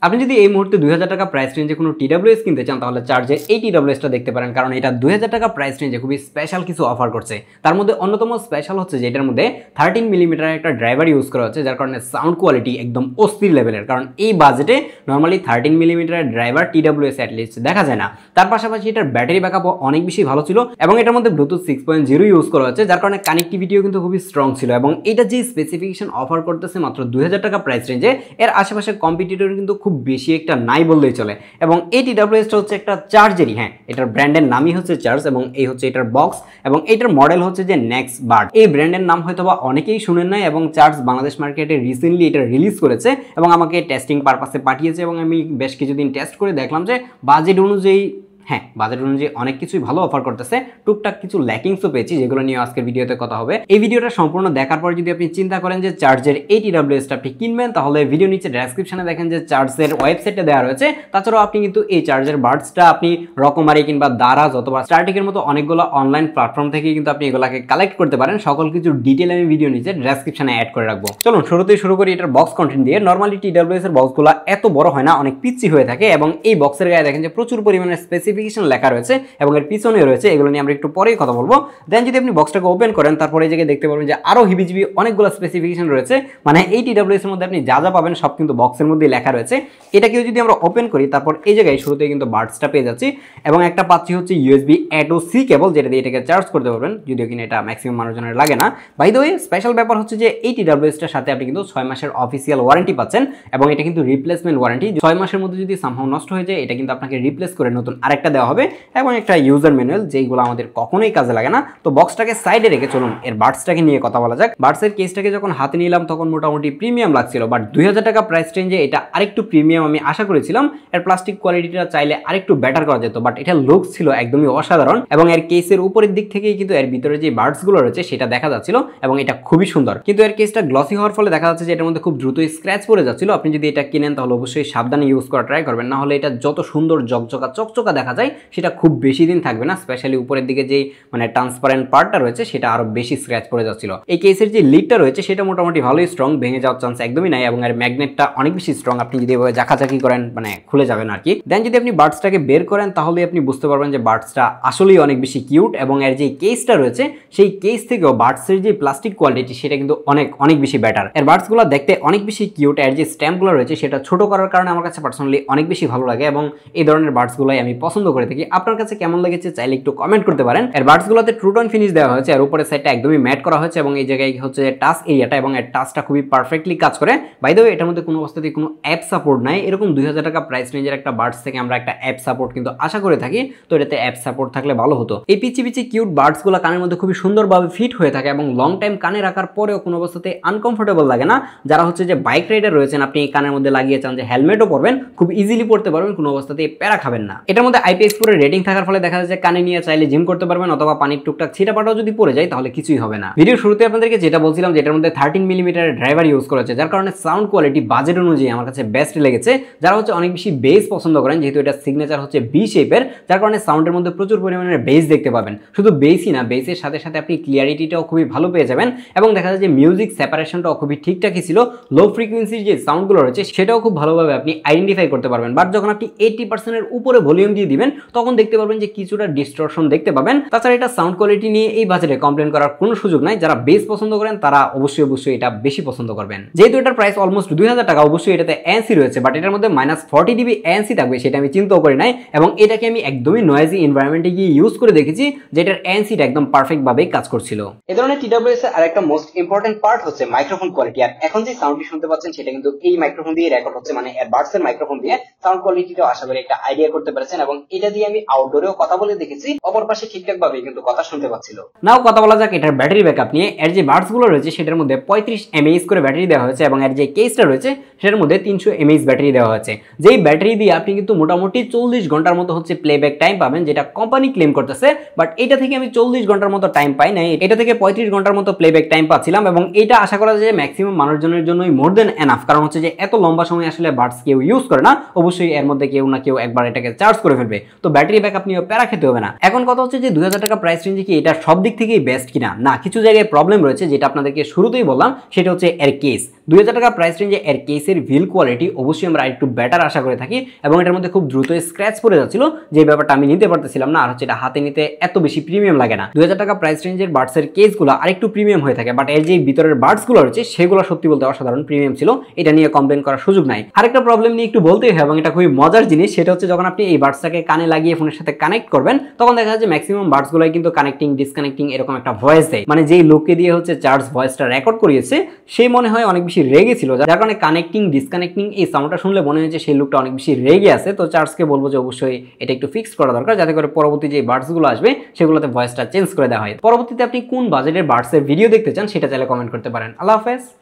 আপনি যদি এই মুহূর্তে 2000 টাকা প্রাইস রেঞ্জে কোনো টিডব্লিউএস কিনতে চান তাহলে চার্জের এই টিডব্লিউএসটা দেখতে পারেন, কারণ এটা 2000 টাকা প্রাইস রেঞ্জে খুবই স্পেশাল কিছু অফার করছে। তার মধ্যে অন্যতম স্পেশাল হচ্ছে যে এটার মধ্যে 13 মিলিমিটার একটা ড্রাইভার ইউজ করা হচ্ছে, যার কারণে সাউন্ড কোয়ালিটি একদম অস্থির লেভেলের। কারণ এই বাজেটে নর্মালি 13 মিলিমিটারের ড্রাইভার টিডব্লিউএস অ্যাটলিস্ট দেখা যায় না। তার পাশাপাশি এটার ব্যাটারি ব্যাকআপও অনেক বেশি ভালো ছিল এবং এটার মধ্যে ব্লুটুথ 6.0 ইউজ করা হচ্ছে, যার কারণে কানেক্টিভিটিও কিন্তু খুবই স্ট্রং ছিল। এবং এটা যে স্পেসিফিকেশন অফার করতেছে মাত্র 2000 টাকা প্রাইস রেঞ্জে, এর আশেপাশে কম্পিটিটর কিন্তু খুব বেশি একটা নাই বললেই চলে। এবং এই টিডব্লিউএসটা হচ্ছে একটা চার্জেরই, হ্যাঁ এটার ব্র্যান্ডের নামই হচ্ছে চার্জ এবং এই হচ্ছে এটার বক্স এবং এটার মডেল হচ্ছে যে নেক্সট বার্ড। এই ব্র্যান্ডের নাম হয়তোবা অনেকেই শুনেন নাই এবং চার্জ বাংলাদেশ মার্কেটে রিসেন্টলি এটা রিলিজ করেছে এবং আমাকে টেস্টিং পারপাসে পাঠিয়েছে এবং আমি বেশ কিছুদিন টেস্ট করে দেখলাম যে বাজেট অনুযায়ী বাজেট অনুযায়ী অনেক কিছুই ভালো অফার করতেছে। টুকটাক কিছু ল্যাকিংসও পেয়েছি যেগুলো নিয়ে আজকের ভিডিওতে কথা হবে। এই ভিডিওটা সম্পূর্ণ দেখার পর যদি আপনি চিন্তা করেন যে চার্জের এই টিডব্লিউএসটা আপনি কিনবেন, তাহলে ভিডিও নিচে ডেসক্রিপশনে দেখেন যে চার্জের ওয়েবসাইটে দেওয়া রয়েছে। তাছাড়াও আপনি কিন্তু এই চার্জের বার্ডসটা আপনি রকমারি কিংবা দারাজ অথবা স্টারটেকের মতো অনেকগুলো অনলাইন প্ল্যাটফর্ম থেকে কিন্তু আপনি এগুলাকে কালেক্ট করতে পারেন। সকল কিছু ডিটেল আমি ভিডিও নিচে ডেসক্রিপশনে অ্যাড করে রাখবো। চলুন শুরুতেই শুরু করি এটার বক্স কন্টেন্ট দিয়ে। নর্মালি টিডব্লিউএস এর বক্সগুলো এত বড় হয় না, অনেক পিচ্ছি হয়ে থাকে এবং এই বক্সের গায়ে দেখেন যে প্রচুর পরিমাণে স্পেসিফিকেশন লেখা রয়েছে এবং এর পিছনে রয়েছে, এগুলো নিয়ে আমরা একটু পরেই কথা বলবো। দেন যদি আপনি বক্সটাকে ওপেন করেন তারপরে এই জায়গায় দেখতে পারবেন যে আরো হিবিজিবি অনেকগুলো স্পেসিফিকেশন রয়েছে। মানে এই টিডব্লিউএস এর মধ্যে আপনি যা যা পাবেন সব কিন্তু বক্সের মধ্যে লেখা রয়েছে। এটাকেও যদি আমরা ওপেন করি তারপর এই জায়গায় শুরুতেই কিন্তু বার্ডসটা পেয়ে যাচ্ছি এবং একটা পাচ্ছি হচ্ছে ইউএসবি A to C কেবল, যেটা দিয়ে এটাকে চার্জ করতে পারবেন, যদিও কিনা এটা ম্যাক্সিমাম মানুষজনের লাগে না। বাই দ্য ওয়ে স্পেশাল ব্যাপার হচ্ছে যে এই টিডব্লিউএসটার সাথে আপনি কিন্তু 6 মাসের অফিসিয়াল ওয়ারেন্টি পাচ্ছেন এবং এটা কিন্তু রিপ্লেসমেন্ট ওয়ারেন্টি। 6 মাসের মধ্যে যদি সামহাও নষ্ট হয়ে যায় এটা কিন্তু আপনাকে রিপ্লেস করে নতুন আরেকটা দেওয়া হবে এবং একটা ইউজার ম্যানুয়াল, যেগুলো আমাদের কখনোই কাজে লাগে না। তো বক্সটাকে সাইডে রেখে চলুন এর বার্ডসটাকে নিয়ে কথা বলা যাক। বার্ডসের কেসটাকে যখন হাতে নিলাম তখন মোটামুটি প্রিমিয়াম লাগছিল, বাট 2000 টাকা প্রাইস রেঞ্জে এটা আরেকটু প্রিমিয়াম আমি আশা করেছিলাম। এর প্লাস্টিক কোয়ালিটিটা চাইলে আরেকটু বেটার করা যেত, বাট এটা লুকস ছিল একদমই অসাধারণ এবং এর কেসের উপরের দিক থেকেই কিন্তু এর ভিতরে যে বার্ডসগুলো রয়েছে সেটা দেখা যাচ্ছিল এবং এটা খুবই সুন্দর। কিন্তু এর কেসটা গ্লসি হওয়ার ফলে দেখা যাচ্ছে যে এটার মধ্যে খুব দ্রুতই স্ক্র্যাচ পড়ে যাচ্ছিল। আপনি যদি এটা কিনেন তাহলে অবশ্যই সাবধানে ইউজ করা ট্রাই করবেন, না হলে এটা যত সুন্দর চকচকা দেখা যায় সেটা খুব বেশি দিন থাকবে না। স্পেশালি উপরের দিকে যে মানে ট্রান্সপারেন্ট পার্টটা রয়েছে সেটা আরো বেশি স্ক্র্যাচ পড়ে যাচ্ছিল। এই কেসের যে লিডটা রয়েছে সেটা মোটামুটি ভালোই স্ট্রং, ভেঙে যাওয়ার চান্স একদমই নাই এবং এর ম্যাগনেটটা অনেক বেশি স্ট্রং। আপনি যদি এভাবে জাকাজাকি করেন মানে খুলে যাবেন আর কি। দেন যদি আপনি বার্ডসটাকে বের করেন তাহলে আপনি বুঝতে পারবেন যে বার্ডসটা আসলেই অনেক বেশি কিউট এবং এর যে কেসটা রয়েছে সেই কেস থেকেও বার্ডসের যে প্লাস্টিক কোয়ালিটি সেটা কিন্তু অনেক বেশি বেটার। এর বার্ডসগুলো দেখতে অনেক বেশি কিউট। এর যে স্ট্যাম্পগুলো রয়েছে সেটা ছোট করার কারণে আমার কাছে পার্সোনালি অনেক বেশি ভালো লাগে এবং এই ধরনের বার্ডসগুলোই আমি পছন্দ করে থাকি। আপনার কাছে কেমন লেগেছে চাইলে একটু কমেন্ট করতে পারেন। এর বার্ডসগুলোতে ট্রুটন ফিনিশ দেওয়া হয়েছে, আর উপরে সাইডটা একদমই ম্যাট করা হয়েছে এবং এই জায়গায় হচ্ছে টাচ এরিয়াটা এবং এর টাচটা খুবই পারফেক্টলি কাজ করে। বাই দ্য ওয়ে এটার মধ্যে কোনো অবস্থাতেই কোনো অ্যাপ সাপোর্ট নাই। এরকম 2000 টাকা প্রাইস রেঞ্জের একটা বার্ডস থেকে আমরা একটা অ্যাপ সাপোর্ট কিন্তু আশা করে থাকি, তো এটাতে অ্যাপ সাপোর্ট থাকলে ভালো হতো। এই পিচি কিউট বার্ডসগুলো কানের মধ্যে খুবই সুন্দরভাবে ফিট হয়ে থাকে এবং লং টাইম কানে রাখার পরেও কোনো অবস্থাতে আনকমফোর্টেবল লাগে না। যারা হচ্ছে যে বাইক রাইডার রয়েছেন আপনি কানের মধ্যে লাগিয়ে চান যে হেলমেটও পরবেন, খুব ইজিলি পড়তে পারবেন, কোনো অবস্থাতেই প্যারা খাবেন না। এটার মধ্যে IPX4 রেটিং থাকার ফলে দেখা যাচ্ছে কানে নিয়ে চাইলে জিম করতে পারবেন অথবা পানির টুকটাক ছিটাপাটাও যদি পড়ে যায় তাহলে কিছুই হবে না। ভিডিও শুরুতে আপনাদেরকে যেটা বলছিলাম যে এটার মধ্যে 13 মিলিমিটারের ড্রাইভার ইউজ করেছে, যার কারণে সাউন্ড কোয়ালিটি বাজেট অনুযায়ী আমার কাছে বেস্ট লেগেছে। যারা হচ্ছে অনেক বেশি বেস পছন্দ করেন, যেহেতু এটা সিগনেচার হচ্ছে বি শেপের, যার কারণে সাউন্ডের মধ্যে প্রচুর পরিমাণে বেস দেখতে পাবেন। শুধু বেসই না, বেসের সাথে সাথে আপনি ক্লিয়ারিটিটাও খুবই ভালো পেয়ে যাবেন এবং দেখা যায় যে মিউজিক সেপারেশনটাও খুবই ঠিকঠাকই ছিল। লো ফ্রিকোয়েন্সির যে সাউন্ডগুলো রয়েছে সেটাও খুব ভালোভাবে আপনি আইডেন্টিফাই করতে পারবেন, বাট যখন আপনি 80% এর উপরে ভলিউম দিয়ে দিবেন তখন দেখতে পারবেন যে কিছুটা ডিস্টরশন দেখতে পাবেন। তাছাড়া এটা সাউন্ড কোয়ালিটি নিয়ে এই বাজেটে কমপ্লেন করার কোনো সুযোগ নাই। যারা বেস পছন্দ করেন তারা অবশ্যই এটা বেশি পছন্দ করবেন। যেহেতু এটার প্রাইস অলমোস্ট 2000 টাকা, অবশ্যই এটাতে ANC রয়েছে, বাট এটার মধ্যে -40 dB ANC থাকবে সেটা আমি চিন্তাও করি নাই এবং এটাকে আমি একদমই নয়েজি এনভায়রনমেন্টে গিয়ে ইউজ করে দেখেছি যে এটার ANSিটা একদম পারফেক্ট ভাবে কাজ করছিল। এই ধরনের TWS এর আরেকটা মোস্ট ইম্পর্টেন্ট পার্ট হচ্ছে মাইক্রোফোন কোয়ালিটি। আর এখন যে সাউন্ডটি শুনতে পাচ্ছেন সেটা কিন্তু এই মাইক্রোফোন দিয়ে রেকর্ড হচ্ছে, মানে এয়ারবাডস এর মাইক্রোফোন দিয়ে। সাউন্ড কোয়ালিটিটাও আশা করি একটা আইডিয়া করতে পেরেছেন এবং এটা দিয়ে আমি আউটডোরেও কথা বলে দেখেছি, অপর পাশে ঠিকঠাক ভাবে কিন্তু কথা শুনতে পাচ্ছিল। নাও কথা বলা যাক এটার ব্যাটারি ব্যাকআপ নিয়ে। এর যে বাডস গুলো রয়েছে সেটার মধ্যে 35 mAh করে ব্যাটারি দেওয়া হয়েছে এবং এর যে কেসটা রয়েছে সেটার মধ্যে 300 mAh ব্যাটারি দেওয়া হয়েছে। যেই ব্যাটারি দিয়ে আপনি কিন্তু মোটামুটি 40 ঘন্টার মতো হচ্ছে প্লেব্যাক টাইম পাবেন, যেটা কোম্পানি ক্লেম করতেছে, বাট এটা থেকে আমি 40 ঘন্টার মতো টাইম পাই নাই, এটা থেকে 35 ঘন্টার মতো প্লেব্যাক টাইম পাচ্ছিলাম এবং এটা আশা করা যায় ম্যাক্সিমাম মানুষজনের জন্যই মোর দেন এনাফ। কারণ হচ্ছে যে এত লম্বা সময় আসলে বাডস কেউ ইউজ করে না, অবশ্যই এর মধ্যে কেউ না কেউ একবার এটাকে চার্জ করে ফেলবে। তো ব্যাটারি ব্যাকআপ নিয়ে প্যারা খেতে হবে না। এখন কথা হচ্ছে যে 2000 টাকা প্রাইস রেঞ্জে কি এটা সব দিক থেকেই বেস্ট কিনা? না, কিছু জায়গায় প্রবলেম রয়েছে, যেটা আপনাদেরকে শুরুতেই বললাম, সেটা হচ্ছে এর কেস। 2000 টাকা প্রাইস রেঞ্জে এর কেসের ভিল কোয়ালিটি অবশ্যই আমরা একটু বেটার আশা করে থাকি, এবং এটার মধ্যে খুব দ্রুত স্ক্র্যাচ পড়ে যাচ্ছিল, যে ব্যাপারটা আমি নিতে পারতেছিলাম না। আর হচ্ছে এটা হাতে নিতে এত বেশি প্রিমিয়াম লাগে না। 2000 টাকা প্রাইস রেঞ্জের বাডসের কেসগুলো আরেকটু প্রিমিয়াম হয়ে থাকে, বাট এর যে ভিতরের বাডসগুলো রয়েছে সেগুলো সত্যি বলতে অসাধারণ প্রিমিয়াম ছিল, এটা নিয়ে কমপ্লেন করার সুযোগ নাই। আরেকটা প্রবলেম নিয়ে একটু বলতেই হয়, এবং এটা খুবই মজার জিনিস, সেটা হচ্ছে যখন আপনি এই বাডসটাকে কানে লাগিয়ে ফোনের সাথে কানেক্ট করবেন, তখন দেখা যায় যে ম্যাক্সিমাম বাডসগুলোই কিন্তু কানেক্টিং ডিসকানেক্টিং এরকম একটা ভয়েস দেয়। মানে যেই লোককে দিয়ে হচ্ছে চার্জ ভয়েসটা রেকর্ড করিয়েছে, সেই মনে হয় অনেক বেশি রেগে ছিল, যার কারণে কানেক্টিং ডিসকানেক্টিং এই সাউন্ডটা শুনলে মনে হয় যে সেই লোকটা অনেক বেশি রেগে আছে। তো চার্জকে বলবো যে অবশ্যই এটা একটু ফিক্স করা দরকার, যাতে করে পরবর্তী যে বাডসগুলো আসবে সেগুলোতে ভয়েসটা চেঞ্জ করে দেওয়া হয়। পরবর্তীতে আপনি কোন বাজেটের বাডসের ভিডিও দেখতে চান সেটা চাইলে কমেন্ট করতে পারেন। আল্লাহ হাফেজ।